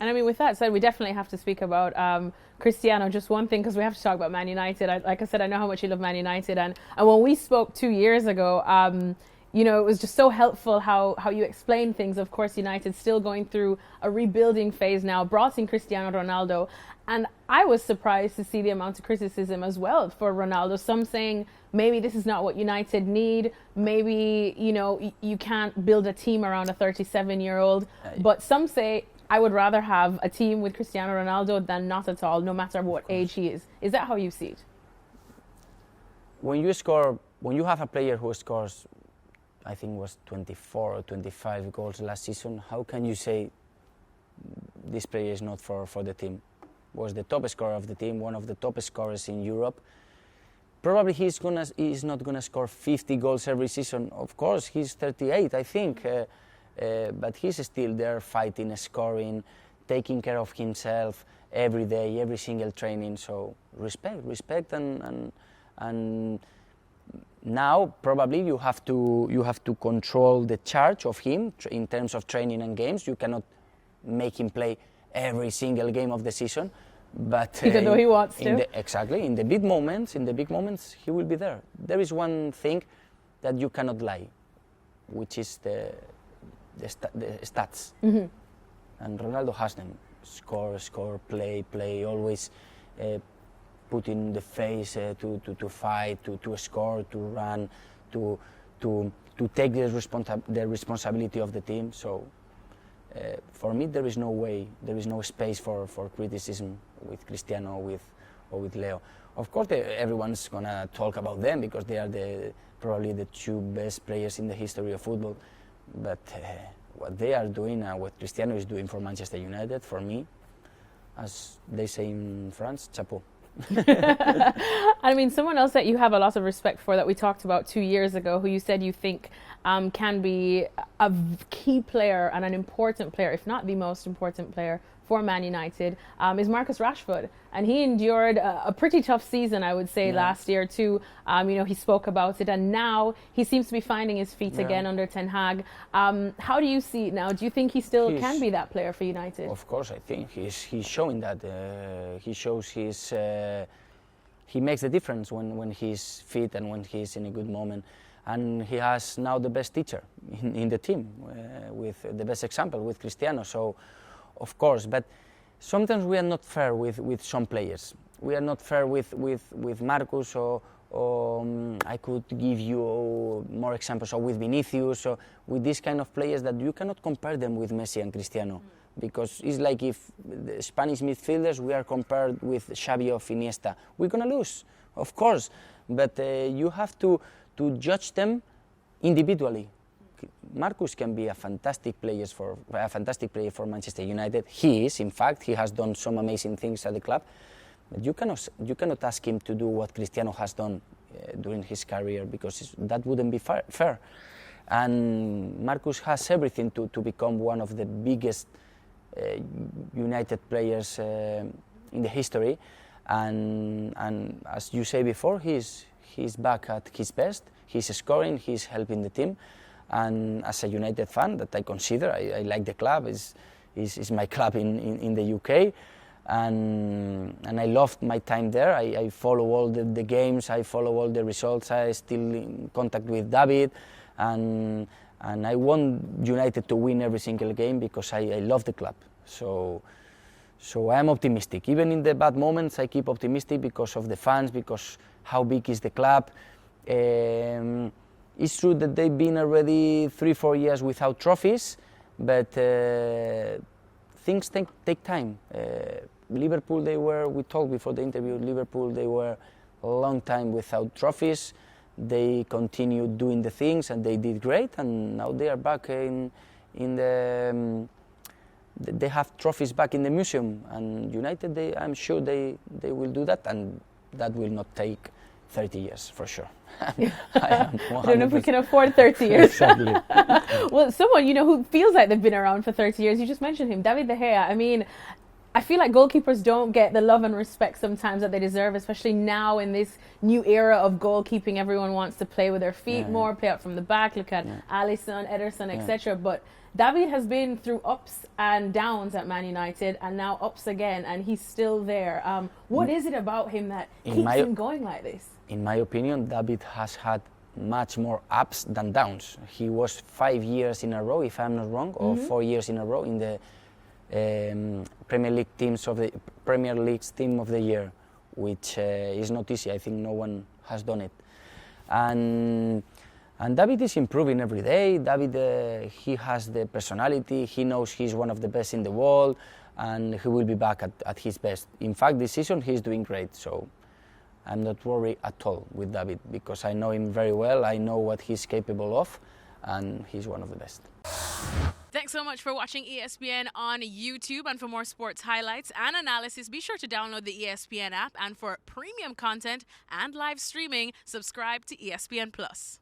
And I mean, with that said, we definitely have to speak about Cristiano. Just one thing, because we have to talk about Man United. Like I said, I know how much you love Man United. And when we spoke 2 years ago, you know, it was just so helpful how you explained things. Of course, United still going through a rebuilding phase now, brought in Cristiano Ronaldo. And I was surprised to see the amount of criticism as well for Ronaldo. Some saying maybe this is not what United need. Maybe, you know, you can't build a team around a 37-year-old. But some say I would rather have a team with Cristiano Ronaldo than not at all, no matter what age he is. Is that how you see it? When you have a player who scores, I think it was 24 or 25 goals last season, how can you say this player is not for the team? Was the top scorer of the team, one of the top scorers in Europe. Probably he's not gonna score 50 goals every season. Of course, he's 38, I think, but he's still there fighting, scoring, taking care of himself every day, every single training. So respect, and now probably you have to control the charge of him in terms of training and games. You cannot make him play every single game of the season, but even though he wants to. Exactly, in the big moments, he will be there. There is one thing that you cannot lie, which is the stats. Mm-hmm. And Ronaldo has them: score, play, always put in the face to fight, to score, to run, to take the responsibility of the team. So. For me, there is no space for criticism with Cristiano or with Leo. Of course, everyone's gonna talk about them because they are probably the two best players in the history of football. But what they are doing and what Cristiano is doing for Manchester United, for me, as they say in France, chapeau. I mean, someone else that you have a lot of respect for that we talked about 2 years ago, who you said you think can be a key player and an important player, if not the most important player for Man United, is Marcus Rashford. And he endured a pretty tough season, I would say, last year too. You know, he spoke about it, and now he seems to be finding his feet again under Ten Hag. How do you see it now? Do you think he still can be that player for United? Of course, I think he's showing that. He shows he makes the difference when he's fit and when he's in a good moment. And he has now the best teacher in the team, with the best example with Cristiano. So, of course, but sometimes we are not fair with some players. We are not fair with Marcus, or I could give you more examples, or with Vinicius, or with these kind of players that you cannot compare them with Messi and Cristiano. Because it's like if the Spanish midfielders, we are compared with Xavi or Iniesta. We're gonna lose, of course, but you have to judge them individually. Marcus can be a fantastic player for Manchester United. He is, in fact, he has done some amazing things at the club. But you cannot ask him to do what Cristiano has done during his career, because that wouldn't be fair. And Marcus has everything to become one of the biggest United players in the history. And as you say before, he's back at his best. He's scoring, he's helping the team. And as a United fan that I consider, I like the club, is my club in the UK. And I loved my time there. I follow all the games, I follow all the results. I still in contact with David, and I want United to win every single game because I love the club. So I am optimistic. Even in the bad moments, I keep optimistic because of the fans, because how big is the club. It's true that they've been already 3-4 years without trophies, but things take time. Liverpool, we talked before the interview, Liverpool, they were a long time without trophies. They continued doing the things and they did great, and now they are back in the... They have trophies back in the museum, and United, I'm sure they will do that, and that will not take 30 years for sure. I don't know if we can afford 30 years. Exactly. Well, someone, you know, who feels like they've been around for 30 years, you just mentioned him, David De Gea. I mean, I feel like goalkeepers don't get the love and respect sometimes that they deserve, especially now in this new era of goalkeeping. Everyone wants to play with their feet more, play out from the back. Look at Alisson, Ederson, etc. But David has been through ups and downs at Man United, and now ups again, and he's still there. What is it about him that keeps him going like this? In my opinion, David has had much more ups than downs. He was 5 years in a row, if I'm not wrong, or 4 years in a row in the Premier League's Team of the Year, which is not easy. I think no one has done it. And David is improving every day. David, he has the personality. He knows he's one of the best in the world, and he will be back at his best. In fact, this season he's doing great. So I'm not worried at all with David, because I know him very well. I know what he's capable of, and he's one of the best. Thanks so much for watching ESPN on YouTube, and for more sports highlights and analysis, be sure to download the ESPN app, and for premium content and live streaming, subscribe to ESPN Plus.